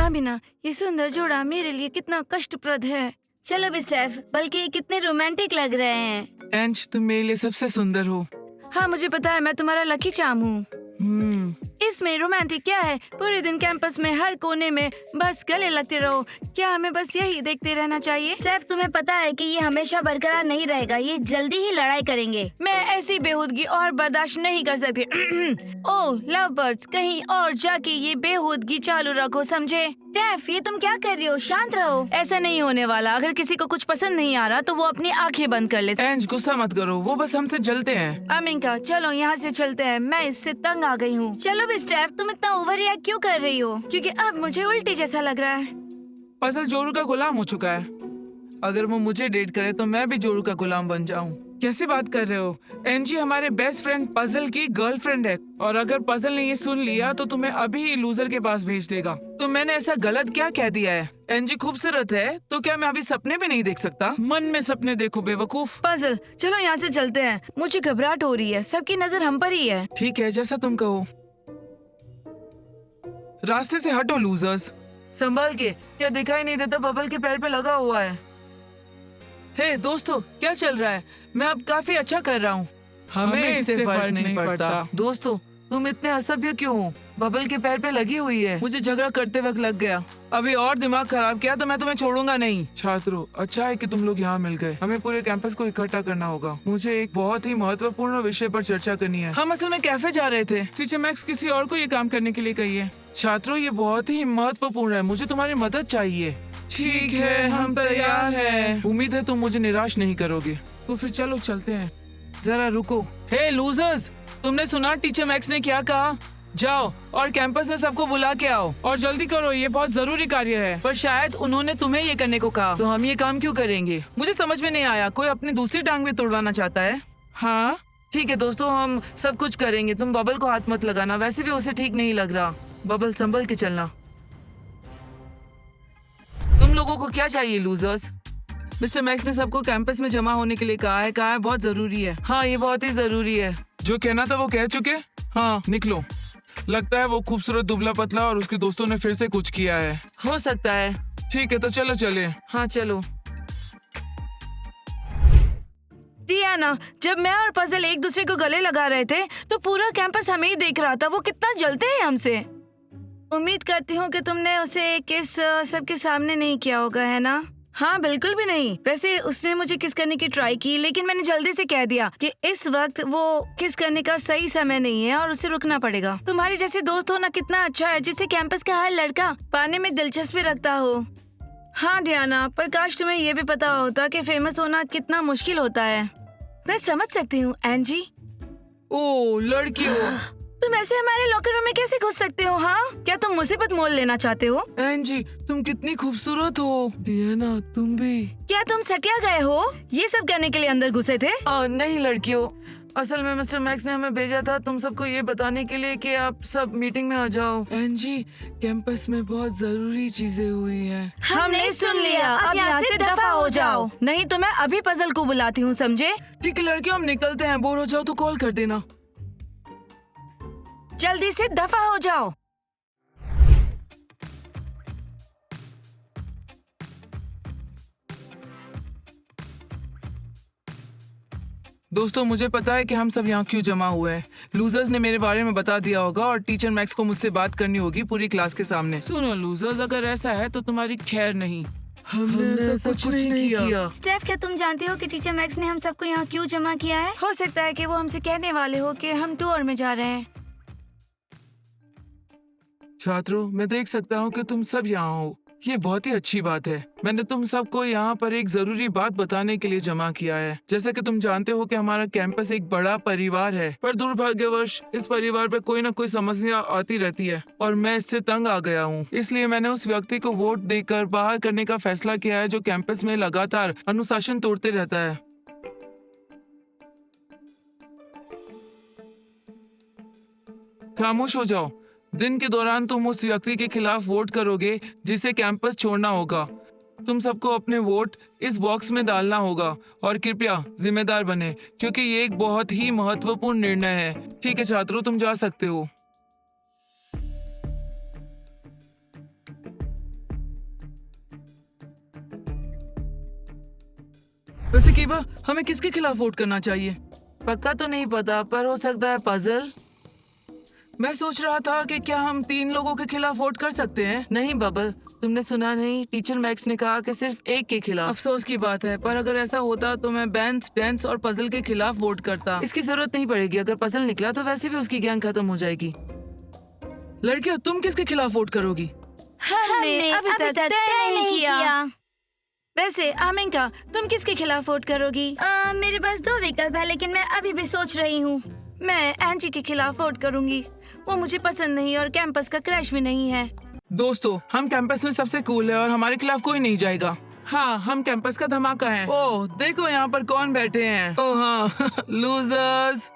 आमिना, ये सुंदर जोड़ा मेरे लिए कितना कष्टप्रद है। चलो भी स्टेफ, बल्कि ये कितने रोमांटिक लग रहे हैं। एंज, तुम मेरे लिए सबसे सुंदर हो। हाँ मुझे पता है, मैं तुम्हारा लकी चार्म हूँ। इसमें रोमांटिक क्या है? पूरे दिन कैंपस में हर कोने में बस गले लगते रहो। क्या हमें बस यही देखते रहना चाहिए? स्टेफ, तुम्हें पता है कि ये हमेशा बरकरार नहीं रहेगा, ये जल्दी ही लड़ाई करेंगे। मैं ऐसी बेहूदगी और बर्दाश्त नहीं कर सकती। ओह लव बर्ड्स, कहीं और जाके ये बेहूदगी चालू रखो, समझे? स्टेफ, ये तुम क्या कर रही हो? शांत रहो। ऐसा नहीं होने वाला। अगर किसी को कुछ पसंद नहीं आ रहा तो वो अपनी आंखें बंद कर ले। एंज, गुस्सा मत करो, वो बस हमसे जलते हैं। अमिंका, चलो यहाँ से चलते हैं। मैं इससे तंग आ गई हूँ। चलो भी स्टेफ, तुम इतना ओवर रिएक्ट क्यों कर रही हो? क्योंकि अब मुझे उल्टी जैसा लग रहा है। पजल जोरू का गुलाम हो चुका है। अगर वो मुझे डेट करे तो मैं भी जोरू का गुलाम बन जाऊं। कैसी बात कर रहे हो? एनजी हमारे बेस्ट फ्रेंड पजल की गर्लफ्रेंड है, और अगर पजल ने ये सुन लिया तो तुम्हें अभी ही लूजर के पास भेज देगा। तो मैंने ऐसा गलत क्या कह दिया है? एनजी खूबसूरत है तो क्या मैं अभी सपने भी नहीं देख सकता? मन में सपने देखो बेवकूफ। पजल, चलो यहाँ से चलते हैं। मुझे घबराहट हो रही है, सबकी नजर हम पर ही है। ठीक है, जैसा तुम कहो। रास्ते से हटो लूजर्स। संभाल के, क्या दिखाई नहीं देता बबल के पैर पे लगा हुआ है। हे दोस्तों, क्या चल रहा है? मैं अब काफी अच्छा कर रहा हूँ। हमें इससे फर्क नहीं पड़ता। दोस्तों, तुम इतने असभ्य क्यों हो? बबल के पैर पे लगी हुई है। मुझे झगड़ा करते वक्त लग गया। अभी और दिमाग खराब किया तो मैं तुम्हें छोड़ूंगा नहीं। छात्रों, अच्छा है कि तुम लोग यहाँ मिल गए। हमें पूरे कैंपस को इकट्ठा करना होगा। मुझे एक बहुत ही महत्वपूर्ण विषय पर चर्चा करनी है। हम असल में कैफे जा रहे थे। टीचर मैक्स किसी और को ये काम करने के लिए कहिए। छात्रों, ये बहुत ही महत्वपूर्ण है, मुझे तुम्हारी मदद चाहिए। ठीक है, हम तैयार हैं। उम्मीद है तुम मुझे निराश नहीं करोगे। तो फिर चलो चलते हैं। जरा रुको। हे लूजर्स, तुमने सुना टीचर मैक्स ने क्या कहा? जाओ और कैंपस में सबको बुला के आओ, और जल्दी करो, ये बहुत जरूरी कार्य है। पर शायद उन्होंने तुम्हें ये करने को कहा, तो हम ये काम क्यों करेंगे? मुझे समझ में नहीं आया। कोई अपनी दूसरी टांग भी तोड़वाना चाहता है? हाँ ठीक है दोस्तों, हम सब कुछ करेंगे। तुम बबल को हाथ मत लगाना, वैसे भी उसे ठीक नहीं लग रहा। बबल, संभल के चलना। तुम लोगों को क्या चाहिए लूजर्स? मिस्टर मैक्स ने सबको कैंपस में जमा होने के लिए कहा है बहुत जरूरी है। हाँ, ये बहुत ही जरूरी है। जो कहना था वो कह चुके। हाँ, निकलो। लगता है वो खूबसूरत दुबला पतला और उसके दोस्तों ने फिर से कुछ किया है। हो सकता है। ठीक है, तो चलो चले। हाँ चलो। डियाना, जब मैं और पजल एक दूसरे को गले लगा रहे थे तो पूरा कैंपस हमें ही देख रहा था। वो कितना जलते हैं हमसे। उम्मीद करती हूँ कि तुमने उसे किस सबके सामने नहीं किया होगा, है ना? हाँ बिल्कुल भी नहीं। वैसे उसने मुझे किस करने की ट्राई की, लेकिन मैंने जल्दी से कह दिया कि इस वक्त वो किस करने का सही समय नहीं है और उसे रुकना पड़ेगा। तुम्हारे जैसे दोस्त होना कितना अच्छा है, जिसे कैंपस का हर लड़का पाने में दिलचस्पी रखता हो। हाँ डियाना, पर काश तुम्हें ये भी पता होता कि फेमस होना कितना मुश्किल होता है। मैं समझ सकती हूँ एंजी। ओ लड़की हो तुम ऐसे हमारे लॉकर रूम में कैसे घुस सकते हो? हाँ, क्या तुम मुसीबत मोल लेना चाहते हो? एंजी, तुम कितनी खूबसूरत हो। डियाना, तुम भी। क्या तुम सटिया गए हो? ये सब करने के लिए अंदर घुसे थे? नहीं लड़कियों, असल में मिस्टर मैक्स ने हमें भेजा था तुम सबको ये बताने के लिए कि आप सब मीटिंग में आ जाओो। एंजी, कैंपस में बहुत जरूरी चीजें हुई हैं। हमने सुन लिया, अब यहाँ से दफा हो जाओ, नहीं तो मैं अभी पजल को बुलाती हूँ, समझे? ठीक है लड़कियों, हम निकलते हैं। बोर हो जाओ तो कॉल कर देना। जल्दी से दफा हो जाओ। दोस्तों, मुझे पता है कि हम सब यहाँ क्यों जमा हुए हैं। लूजर्स ने मेरे बारे में बता दिया होगा और टीचर मैक्स को मुझसे बात करनी होगी पूरी क्लास के सामने। सुनो लूजर्स, अगर ऐसा है तो तुम्हारी खैर नहीं। हमने ऐसा कुछ नहीं किया। स्टेफ, क्या तुम जानते हो कि टीचर मैक्स ने हम सबको यहाँ क्यों जमा किया है? हो सकता है कि वो हमसे कहने वाले हो कि हम टूर में जा रहे हैं। छात्रों, मैं देख सकता हूँ कि तुम सब यहाँ हो। ये बहुत ही अच्छी बात है। मैंने तुम सबको यहाँ पर एक जरूरी बात बताने के लिए जमा किया है। जैसा कि तुम जानते हो कि हमारा कैंपस एक बड़ा परिवार है, पर दुर्भाग्यवश इस परिवार पे कोई ना कोई समस्या आती रहती है और मैं इससे तंग आ गया हूँ। इसलिए मैंने उस व्यक्ति को वोट देकर बाहर करने का फैसला किया है जो कैंपस में लगातार अनुशासन तोड़ते रहता है। खामोश हो जाओ। दिन के दौरान तुम उस व्यक्ति के खिलाफ वोट करोगे जिसे कैंपस छोड़ना होगा। तुम सबको अपने वोट इस बॉक्स में डालना होगा और कृपया जिम्मेदार बने, क्योंकि ये एक बहुत ही महत्वपूर्ण निर्णय है। ठीक है छात्रों, तुम जा सकते हो। वैसे कीबा, हमें किसके खिलाफ वोट करना चाहिए? पक्का तो नहीं पता, पर हो सकता है पजल। मैं सोच रहा था कि क्या हम 3 लोगों के खिलाफ वोट कर सकते हैं? नहीं बबल, तुमने सुना नहीं, टीचर मैक्स ने कहा कि सिर्फ एक के खिलाफ। अफसोस की बात है, पर अगर ऐसा होता तो मैं बैंस, डेंस और पजल के खिलाफ वोट करता। इसकी जरूरत नहीं पड़ेगी, अगर पजल निकला तो वैसे भी उसकी गैंग खत्म हो जाएगी। लड़कियों, तुम किसके खिलाफ वोट करोगी? हमने अभी तक तय नहीं किया। वैसे आमिंका, तुम किसके खिलाफ वोट करोगी? मेरे पास 2 विकल्प है, लेकिन मैं अभी भी सोच रही हूँ। मैं एंजी के खिलाफ वोट करूंगी। वो मुझे पसंद नहीं और कैंपस का क्रैश भी नहीं है। दोस्तों, हम कैंपस में सबसे कूल है और हमारे खिलाफ कोई नहीं जाएगा। हाँ, हम कैंपस का धमाका है। ओह, देखो यहाँ पर कौन बैठे हैं। ओह हाँ, लूजर्स।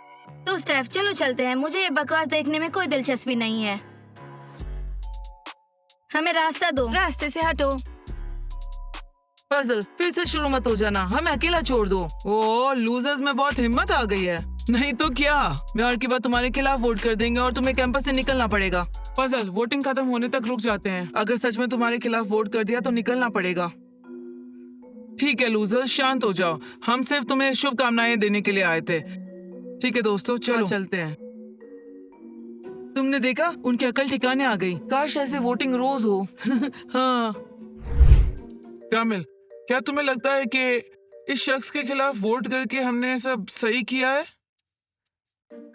तो स्टेफ, चलो चलते हैं। मुझे ये बकवास देखने में कोई दिलचस्पी नहीं है। हमें रास्ता दो। रास्ते से हटो। पजल, फिर से शुरू मत हो जाना, हमें अकेला छोड़ दो। ओह, लूजर्स में बहुत हिम्मत आ गई है। नहीं तो क्या, मैं और की बात तुम्हारे खिलाफ वोट कर देंगे और तुम्हें कैंपस से निकलना पड़ेगा। पजल, वोटिंग खत्म होने तक रुक जाते हैं। अगर सच में तुम्हारे खिलाफ वोट कर दिया तो निकलना पड़ेगा। ठीक है लूजर्स, शांत हो जाओ। हम सिर्फ तुम्हें शुभकामनाएं देने के लिए आए थे। ठीक है दोस्तों, चलो चलते हैं। तुमने देखा, उनकी अकल ठिकाने आ गई। काश ऐसे वोटिंग रोज हो। हाँ। कामिल, क्या तुम्हें लगता है कि इस शख्स के खिलाफ वोट करके हमने सब सही किया है?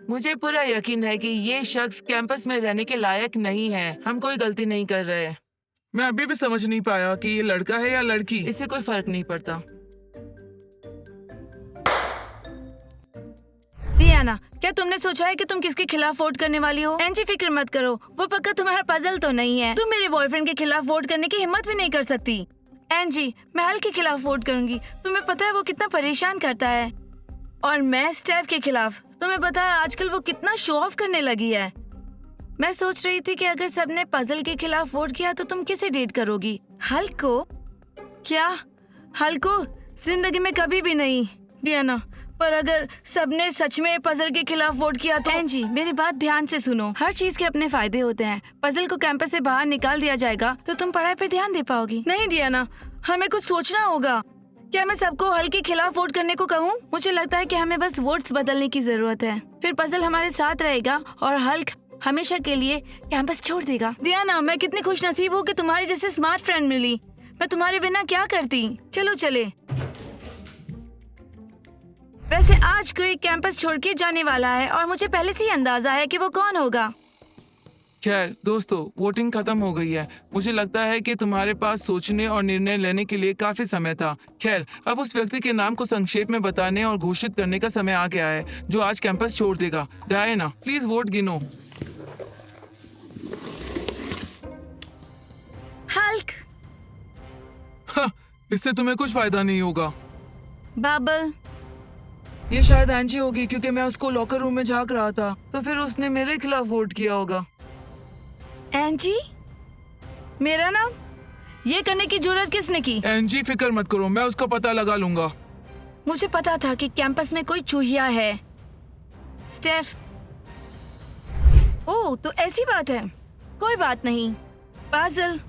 मुझे पूरा यकीन है कि ये शख्स कैंपस में रहने के लायक नहीं है। हम कोई गलती नहीं कर रहे। मैं अभी भी समझ नहीं पाया कि ये लड़का है या लड़की। इससे कोई फर्क नहीं पड़ता। डियाना, क्या तुमने सोचा है कि तुम किसके खिलाफ वोट करने वाली हो? एंजी, फिक्र मत करो, वो पक्का तुम्हारा पजल तो नहीं है। तुम मेरे बॉयफ्रेंड के खिलाफ वोट करने की हिम्मत भी नहीं कर सकती। एंजी, मैं हल के खिलाफ वोट करूंगी। तुम्हें पता है वो कितना परेशान करता है। और मैं स्टेफ के खिलाफ। तुम्हें पता है आजकल वो कितना शो ऑफ करने लगी है। मैं सोच रही थी कि अगर सबने पजल के खिलाफ वोट किया तो तुम किसे डेट करोगी? हल को? क्या हल को? जिंदगी में कभी भी नहीं डियाना। पर अगर सबने सच में पजल के खिलाफ वोट किया तो? एंजी, मेरी बात ध्यान से सुनो। हर चीज के अपने फायदे होते हैं। पजल को कैंपस से बाहर निकाल दिया जाएगा तो तुम पढ़ाई पे ध्यान दे पाओगी। नहीं डियाना, हमें कुछ सोचना होगा। क्या मैं सबको हल के खिलाफ वोट करने को कहूँ? मुझे लगता है कि हमें बस वोट्स बदलने की जरूरत है। फिर पजल हमारे साथ रहेगा और हल्क हमेशा के लिए कैंपस छोड़ देगा। डियाना, मैं कितनी खुशनसीब हूँ कि तुम्हारी जैसे स्मार्ट फ्रेंड मिली। मैं तुम्हारे बिना क्या करती। चलो चले। वैसे आज कोई कैंपस छोड़ के जाने वाला है और मुझे पहले से ही अंदाजा है कि वो कौन होगा। खैर दोस्तों, वोटिंग खत्म हो गई है। मुझे लगता है कि तुम्हारे पास सोचने और निर्णय लेने के लिए काफी समय था। खैर, अब उस व्यक्ति के नाम को संक्षेप में बताने और घोषित करने का समय आ गया है जो आज कैंपस छोड़ देगा। डायना, प्लीज वोट गिनो। हल्क। इससे तुम्हें कुछ फायदा नहीं होगा। बबल। ये शायद एंजी होगी, क्योंकि मैं उसको लॉकर रूम में झांक रहा था तो फिर उसने मेरे खिलाफ वोट किया होगा। एंजी? मेरा नाम? ये करने की जरूरत किसने की? एंजी, फिक्र मत करो, मैं उसका पता लगा लूंगा। मुझे पता था कि कैंपस में कोई चूहिया है। स्टेफ। ओह, तो ऐसी बात है। कोई बात नहीं। पाजल।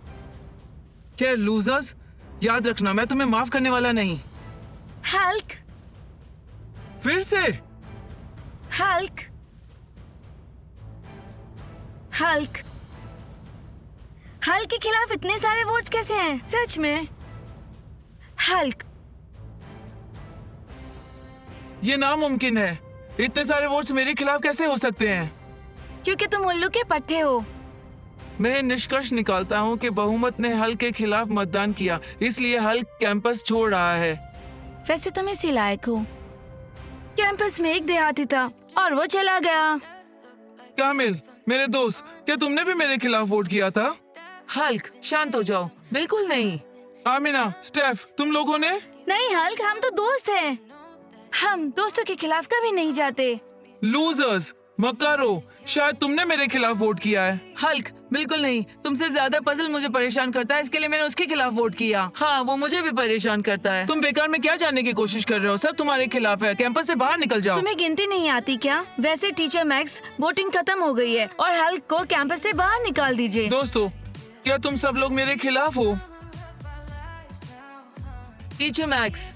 खैर लूजर्स, याद रखना मैं तुम्हें माफ करने वाला नहीं। हल्क। फिर से? हल्क। हल्क। हल्क के खिलाफ इतने सारे वोट्स कैसे हैं? सच में? हल्क। ये नामुमकिन है। इतने सारे वोट्स मेरे खिलाफ कैसे हो सकते हैं? क्योंकि तुम उल्लू के पट्टे हो। मैं निष्कर्ष निकालता हूँ कि बहुमत ने हल्क के खिलाफ मतदान किया, इसलिए हल्क कैंपस छोड़ रहा है। वैसे तुम इसी लायक हो। कैंपस में एक देहाती था और वो चला गया। कामिल, मेरे दोस्त, क्या तुमने भी मेरे खिलाफ वोट किया था? हल्क, शांत हो जाओ। बिल्कुल नहीं। आमिना, स्टेफ, तुम लोगों ने? नहीं हल्क, हम तो दोस्त हैं। हम दोस्तों के खिलाफ कभी नहीं जाते। लूजर्स, मक्कारो, शायद तुमने मेरे खिलाफ वोट किया है। हल्क, बिल्कुल नहीं। तुमसे ज्यादा पजल मुझे परेशान करता है, इसके लिए मैंने उसके खिलाफ वोट किया। हाँ, वो मुझे भी परेशान करता है। तुम बेकार में क्या जानने की कोशिश कर रहे हो? सब तुम्हारे खिलाफ है। कैंपस से बाहर निकल जाओ। तुम्हें गिनती नहीं आती क्या? वैसे टीचर मैक्स, वोटिंग खत्म हो गई है और हल्क को कैंपस से बाहर निकाल दीजिए। दोस्तों, क्या तुम सब लोग मेरे खिलाफ हो? टीचर मैक्स,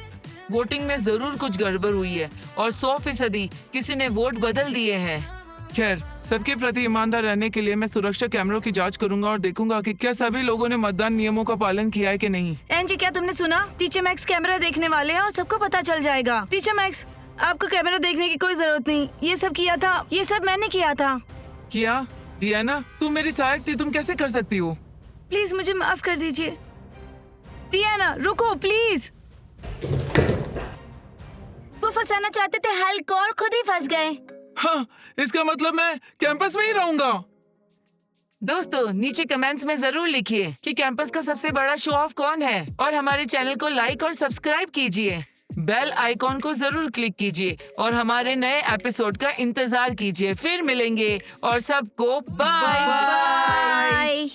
वोटिंग में जरूर कुछ गड़बड़ हुई है और 100% किसी ने वोट बदल दिए हैं। खैर, सबके प्रति ईमानदार रहने के लिए मैं सुरक्षा कैमरों की जांच करूंगा और देखूंगा कि क्या सभी लोगों ने मतदान नियमों का पालन किया है कि नहीं। एनजी, क्या तुमने सुना? टीचर मैक्स कैमरा देखने वाले हैं और सबको पता चल जाएगा। टीचर मैक्स, आपको कैमरा देखने की कोई जरूरत नहीं। ये सब किया था, ये सब मैंने किया था। किया? डियाना, तुम मेरी सहायक थी, तुम कैसे कर सकती हो? प्लीज मुझे माफ कर दीजिए। डियाना, रुको प्लीज। वो फंसाना चाहते थे हल्क और खुद ही फंस गए। हाँ, इसका मतलब मैं कैंपस में ही रहूंगा। दोस्तों, नीचे कमेंट्स में जरूर लिखिए कि कैंपस का सबसे बड़ा शो ऑफ कौन है और हमारे चैनल को लाइक और सब्सक्राइब कीजिए। बेल आइकॉन को जरूर क्लिक कीजिए और हमारे नए एपिसोड का इंतजार कीजिए। फिर मिलेंगे और सबको बाय बाय। बाय।